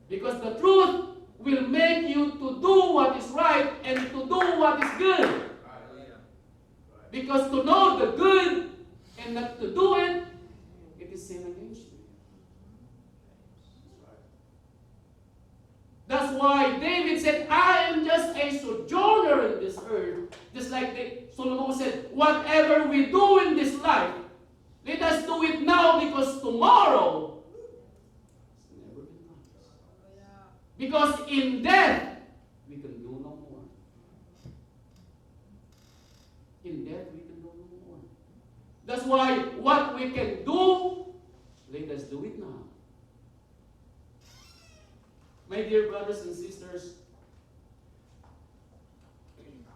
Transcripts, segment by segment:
Because the truth will make you to do what is right and to do what is good. Because to know the good and not to do it, it is sin against you. That's why David said, I am just a sojourner in this earth. Just like Solomon said, whatever we do in this life, let us do it now because tomorrow it's never been done. Because in death, we can do no more. In death, we can do no more. That's why what we can do, let us do it now. My dear brothers and sisters,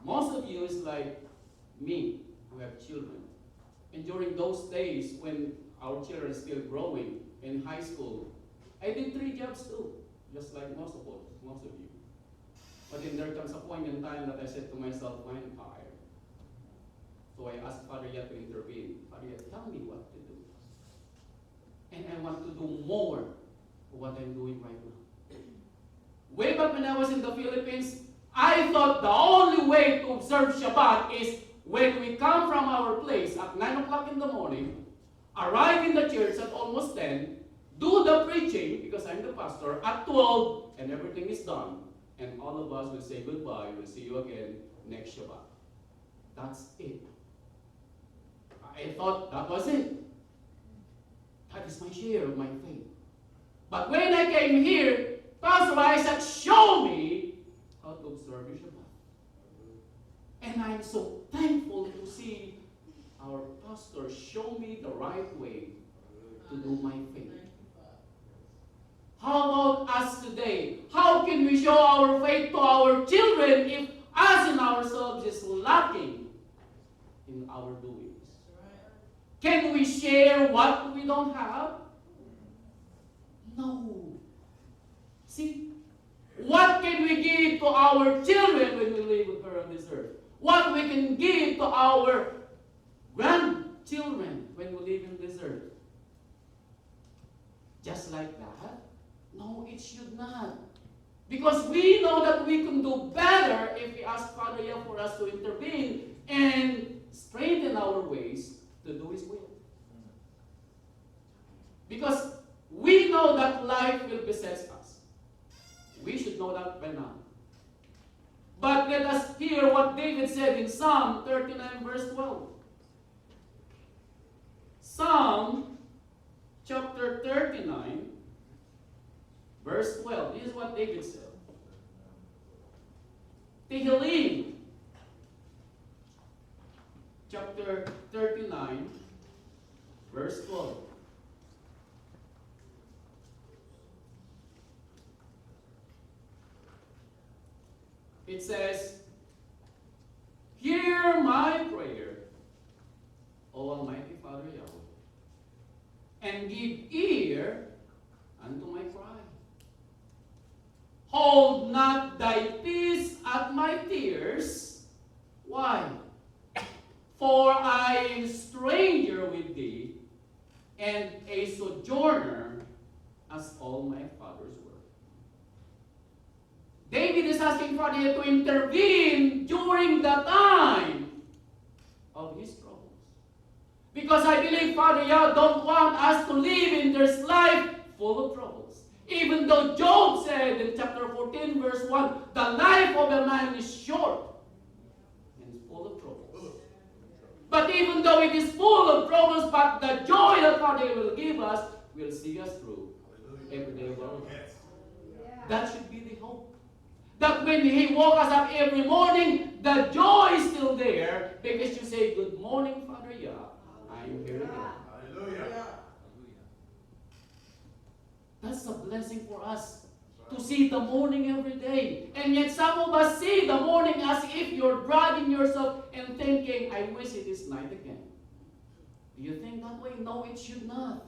most of you is like me, who have children. And during those days when our children are still growing in high school, I did 3 jobs too, just like most of you. But then there comes a point in time that I said to myself, I'm tired. So I asked Father Yahweh to intervene. Father Yahweh, tell me what to do. And I want to do more of what I'm doing right now. Way back when I was in the Philippines, I thought the only way to observe Shabbat is when we come from our place at 9 o'clock in the morning, arrive in the church at almost 10, do the preaching, because I'm the pastor, at 12, and everything is done. And all of us will say goodbye. We'll see you again next Shabbat. That's it. I thought that was it. That is my share of my faith. But when I came here, Pastor Isaac showed me how to observe Shabbat. And I'm so thankful to see our pastor show me the right way to do my faith. How about us today? How can we show our faith to our children if us and ourselves is lacking in our doings? Can we share what we don't have? No. See, what can we give to our children when we live with her on this earth? What we can give to our grandchildren when we live in this earth? Just like that? No, it should not. Because we know that we can do better if we ask Father Yahweh for us to intervene and strengthen our ways to do His will. Because we know that life will beset us. We should know that by now. But let us hear what David said in Psalm 39 verse 12. Psalm chapter 39 verse 12. This is what David said. Tehillim chapter 39 verse 12. It says, hear my prayer, O Almighty Father Yahweh, and give ear unto my cry. Hold not thy peace at my tears. Why? For I am stranger with thee, and a sojourner as all my fathers were. David is asking Father to intervene during the time of his troubles. Because I believe Father Yahweh don't want us to live in this life full of troubles. Even though Job said in chapter 14 verse 1, the life of a man is short and full of troubles. But even though it is full of troubles, but the joy that Father will give us will see us through every day of our lives. That should be the hope. That when He woke us up every morning, the joy is still there because you say, good morning, Father Yah. I am here again. Hallelujah. That's a blessing for us to see the morning every day. And yet some of us see the morning as if you're dragging yourself and thinking, I wish it is night again. Do you think that way? No, it should not.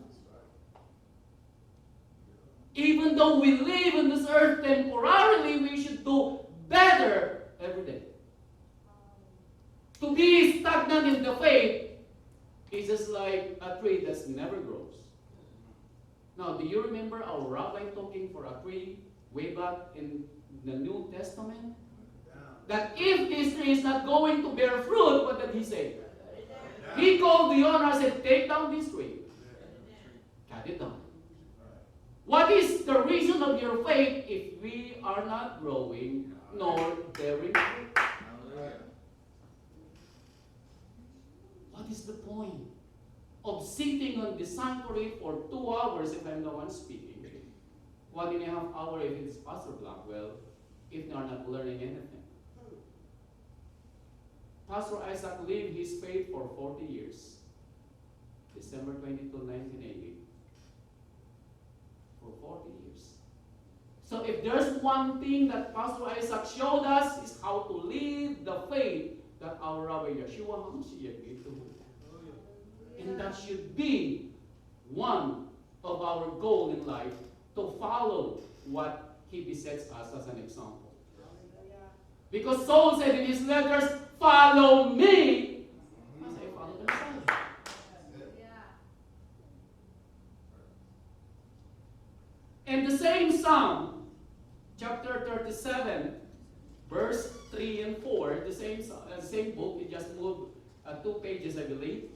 Even though we live in this earth temporarily, we should do better every day. To be stagnant in the faith is just like a tree that never grows. Now, do you remember our rabbi talking for a tree way back in the New Testament, that if this tree is not going to bear fruit, what did he say? He called the owner and said, take down this tree. Cut it down. What is the reason of your faith if we are not growing nor bearing fruit? What is the point of sitting on the sanctuary for 2 hours if I'm the one speaking? 1.5 hours if it's Pastor Blackwell, if they are not learning anything. Pastor Isaac lived his faith for 40 years. December 22, 1980. For 40 years. So if there's one thing that Pastor Isaac showed us is how to live the faith that our Rabbi Yeshua HaMashiach gave to him. And that should be one of our goals in life, to follow what he besets us as an example. Because Saul said in his letters, follow me as I follow the Messiah. And the same Psalm, chapter 37, verse 3 and 4, the same book, it just moved 2 pages, I believe.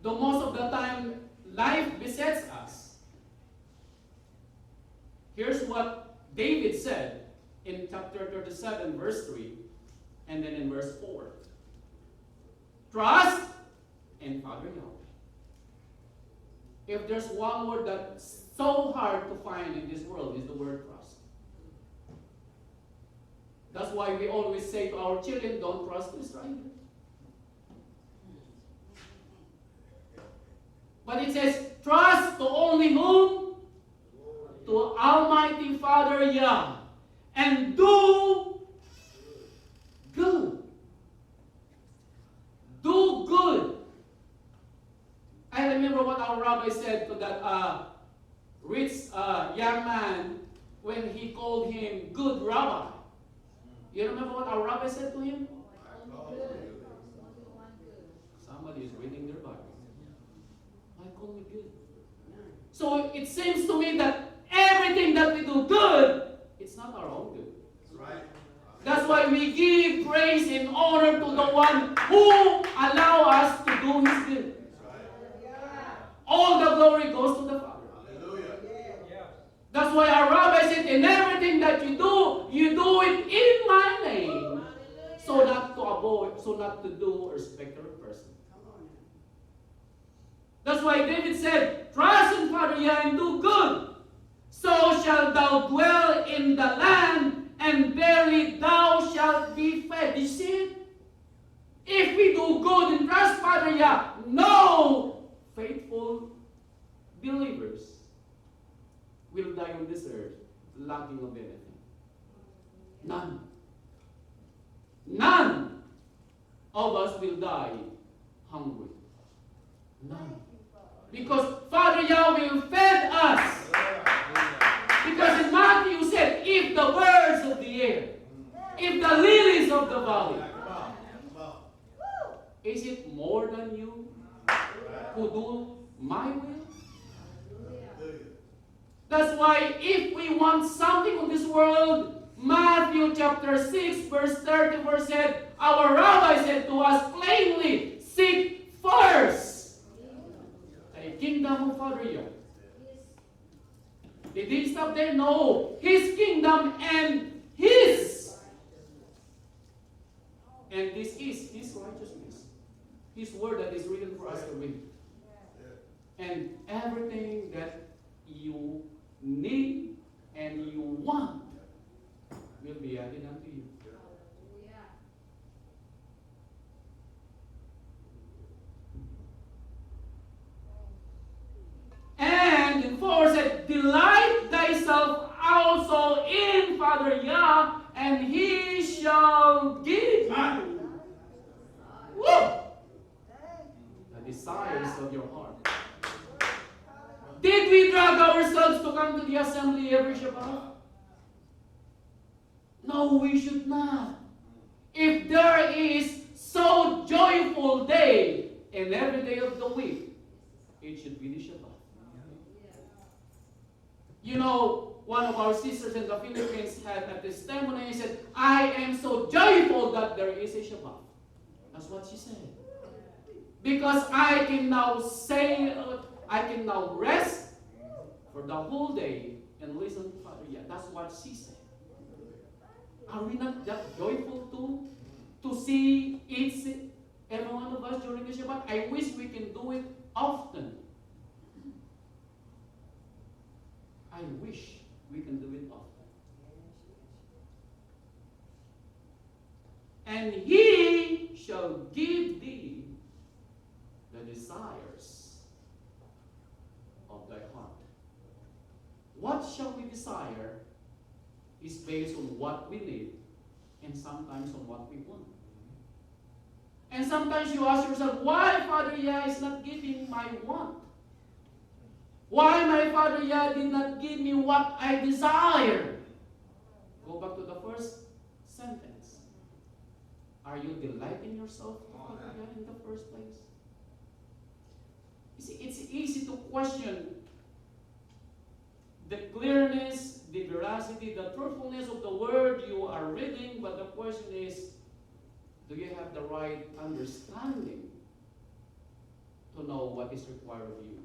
Though most of the time life besets us. Here's what David said in chapter 37, verse 3, and then in verse 4. Trust in Father Yahweh. If there's one word that's so hard to find in this world, is the word trust. That's why we always say to our children, don't trust a stranger. But it says, trust to only whom? To Almighty Father Yah. And do good. Do good. I remember what our rabbi said to that rich young man when he called him good rabbi. You remember what our rabbi said to him? Somebody is reading their Bible. I call me good. So it seems to me that everything that we do good, it's not our own good. Right. That's why we give praise and honor to the one who allow us to do his good. All the glory goes to the Father. Hallelujah. That's why our rabbi said, in everything that you do it in my name. So not to do a respect of a person. That's why David said, trust in Father Yah and do good. So shalt thou dwell in the land, and verily thou shalt be fed. You see it? If we do good and trust Father Yah, no faithful believers will die on this earth lacking of anything. None. None of us will die hungry. None. Because Father Yahweh fed us. Because in Matthew said, if the birds of the air, if the lilies of the valley, is it more than you who do my will? That's why if we want something in this world, Matthew chapter 6 verse 34 said, our rabbi said to us plainly, seek first the kingdom of Father Yahweh. Did he stop there? No. His kingdom and his. And this is his righteousness. His word that is written for us to read. And everything that you need and you want will be added unto you. And in 4 said, delight thyself also in Father Yah, and he shall give you the desires of your heart. Did we drag ourselves to come to the assembly every Shabbat? No, we should not. If there is so joyful day in every day of the week, it should be the Shabbat. You know, one of our sisters in the Philippines had a testimony. He said, I am so joyful that there is a Shabbat. That's what she said. Because I can now rest for the whole day and listen to Father Yah. That's what she said. Are we not that joyful too? To see every one of us during the Shabbat? I wish we can do it often. I wish we can do it often. And He shall give thee the desires of thy heart. What shall we desire is based on what we need and sometimes on what we want. And sometimes you ask yourself, why Father Yah is not giving my want? Why my Father Yah did not give me what I desire? Go back to the first sentence. Are you delighting yourself to Father Yah in the first place? You see, it's easy to question the clearness, the veracity, the truthfulness of the word you are reading, but the question is, do you have the right understanding to know what is required of you?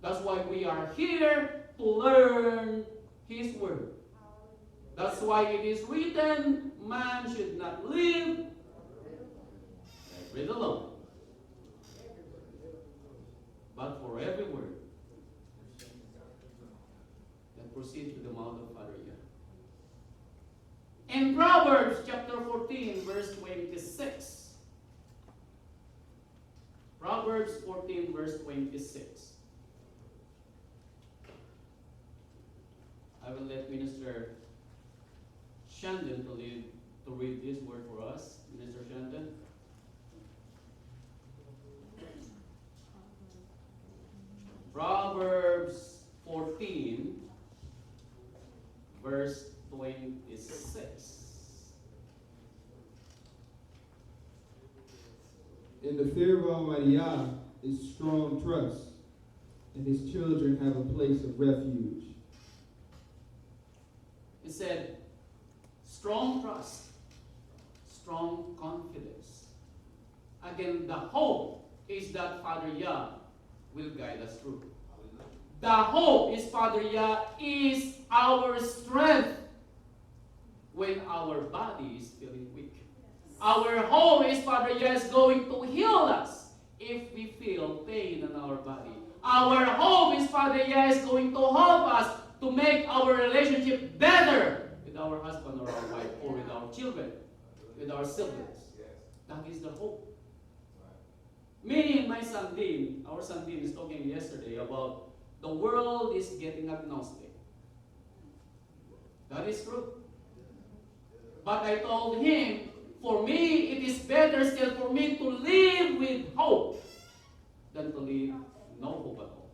That's why we are here to learn His word. That's why it is written, man should not live by bread alone, but for every word that proceeds to the mouth of Father Yah. In Proverbs chapter 14, verse 26. Proverbs 14, verse 26. I will let Minister Shandon to read this word for us. Minister Shandon. Proverbs 14, verse 26. In the fear of Almighty Yah is strong trust, and His children have a place of refuge. It said, strong trust, strong confidence. Again, the hope is that Father Yah will guide us through. The hope is Father Yah is our strength when our body is feeling weak. Our hope is Father Yah is going to heal us if we feel pain in our body. Our hope is Father Yah is going to help us to make our relationship better with our husband or our wife or with our children, with our siblings. That is the hope. Me and my son Dean, our son Dean is talking yesterday about the world is getting agnostic. That is true. But I told him, for me, it is better still for me to live with hope than to live no hope at all.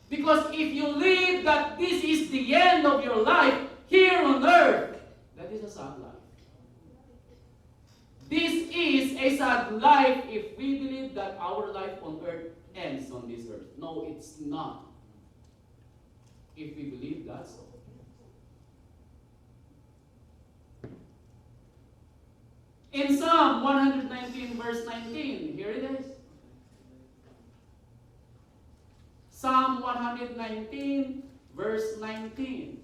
Because if you live that this is the end of your life here on earth, that is a sad life. This is a sad life if we believe that our life on earth ends on this earth. No, it's not. If we believe that so. In Psalm 119, verse 19, here it is. Psalm 119, verse 19.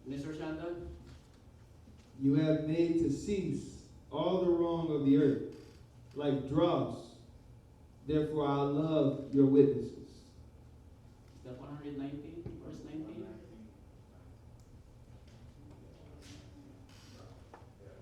Mr. Shandon? You have made to cease all the wrong of the earth, like dross. Therefore I love your witnesses. Is that 119?